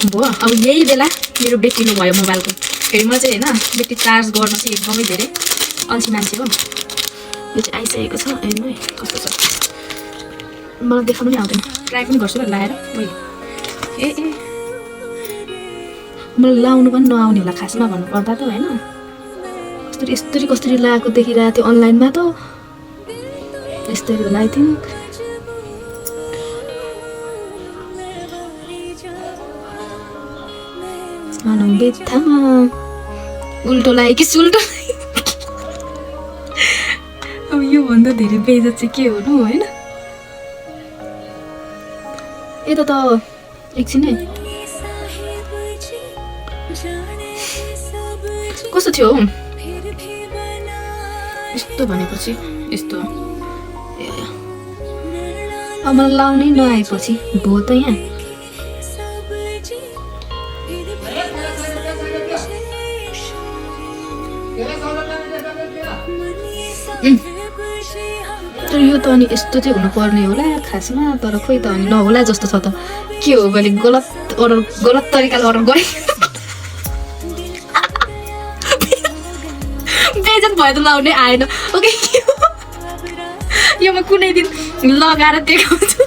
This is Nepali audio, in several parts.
भयो अब यही बेला मेरो ब्याट्री भयो मोबाइलको फेरि म चाहिँ होइन ब्याट्री चार्ज गर्न चाहिँ एकदमै धेरै अल्छी मान्छे हो यो चाहिँ आइसकेको छ हेर्नु है कस्तो छ मलाई देखाउनु नै आउँदैन ट्राई पनि गर्छु ल लाएर ए ए मलाई लाउनु पनि नआउने होला खासमा भन्नुपर्दा त होइन कसरी लगाएको देखिरहेको थियो अनलाइनमा त यस्तरी होला आई थिङ्क बित्थामा उल्टो लाग्यो कि सुल्टो अब योभन्दा धेरै बेइज्जत चाहिँ के हुनु होइन यता त एकछिन है कस्तो थियो यस्तो भनेपछि यस्तो अब मलाई लाउनै नआएपछि भयो त यहाँ तर यो त अनि यस्तो चाहिँ हुनुपर्ने होला खासमा तर खोइ त अनि नहोला जस्तो छ त के हो भने गलत तरिकाले अर्डर गरेँ बेइज्जत भयो त लाउनै आएन ओके यो म कुनै दिन लगाएर देखाउँछु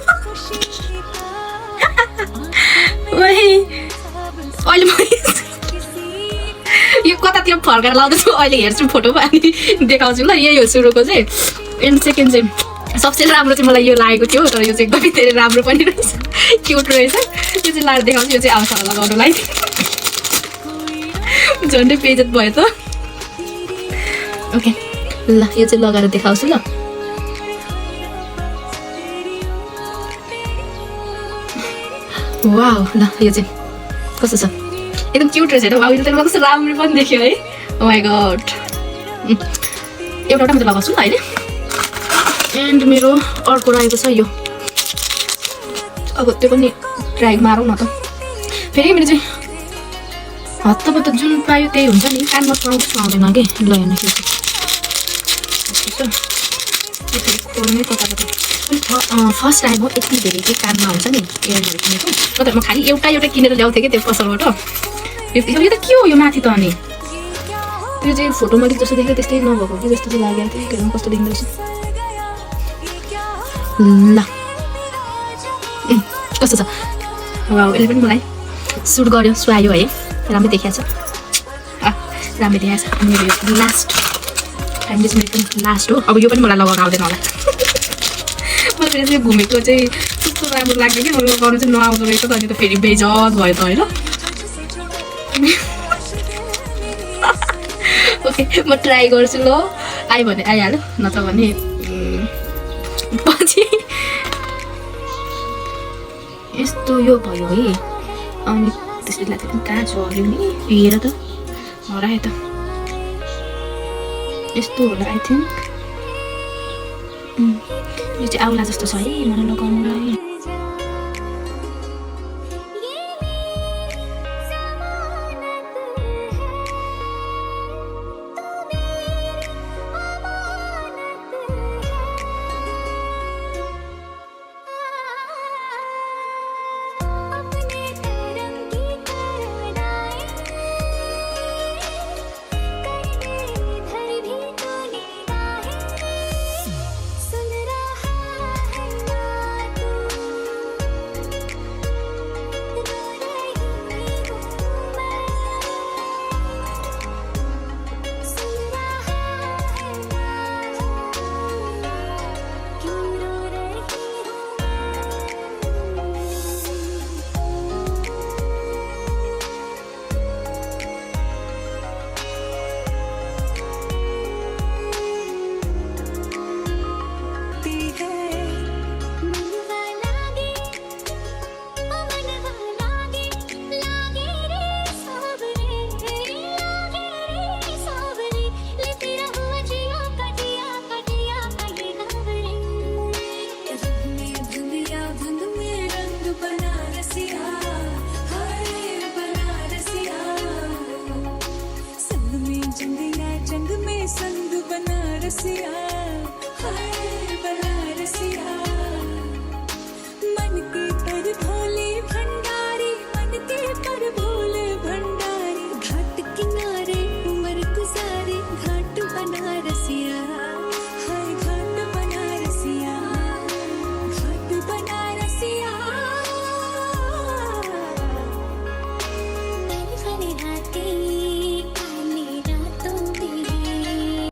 अहिले म यो कतातिर फर्काएर लाउँदैछु अहिले हेर्छु फोटोमा अनि देखाउँछु ल यही हो सुरुको चाहिँ एन्ड सेकेन्ड चाहिँ सबसे राम्रो चाहिँ मलाई यो लागेको थियो तर यो चाहिँ एकदमै धेरै राम्रो पनि रहेछ क्युट रहेछ यो चाहिँ लाएर देखाउँछु यो चाहिँ आउँछ होला लगाउनुलाई झन्डै बेइज्जत भयो त ओके ल यो चाहिँ लगाएर देखाउँछु ल वाउ ल यो चाहिँ कस्तो छ एकदम क्युट रहेछ हेर अहिले त कस्तो राम्रो पनि देख्यो है ओ माइ गॉड एउटा मात्रै लगाउँछु ल अहिले एन्ड मेरो अर्को रहेको छ यो अब त्यो पनि ट्राई मारौँ न त फेरि मेरो चाहिँ हत्तपत्त जुन पायो त्यही हुन्छ नि कानमा पाउँदैन कि ल हेर्नु फर्स्ट टाइम हो यति धेरै चाहिँ कानमा हुन्छ नि एयरहरू किनेको मतलब म खालि एउटा किनेर ल्याउँथेँ कि त्यो पसलबाट यो त के हो यो माथि त अनि त्यो चाहिँ फोटोमा जस्तो देख्यो त्यस्तै नभएको कि जस्तो चाहिँ लागेको थियो हेर्नु कस्तो देखिँदो रहेछ ल कस्तो छ वाउ यसले पनि मलाई सुट गर्यो सुहायो है राम्रै देखाएको छ राम्रै देखाएको छ मेरो यो लास्ट टाइम चाहिँ मेरो पनि लास्ट हो अब यो पनि मलाई लगाउन आउँदैन होला मैले चाहिँ घुमेको चाहिँ कस्तो राम्रो लाग्यो कि मलाई लगाउनु चाहिँ नआउँदो रहेछ त अनि त फेरि बेइज्जत भयो त होइन ओके म ट्राई गर्छु ल आयो भने आइहाल्यो नत्र भने पछि यस्तो यो भयो है अनि त्यसले लाग्यो पनि कहाँ झऱ्यो नि हेर त हरायो त यस्तो होला आई थिङ्क यो चाहिँ आउला जस्तो छ है मलाई लगाउनुलाई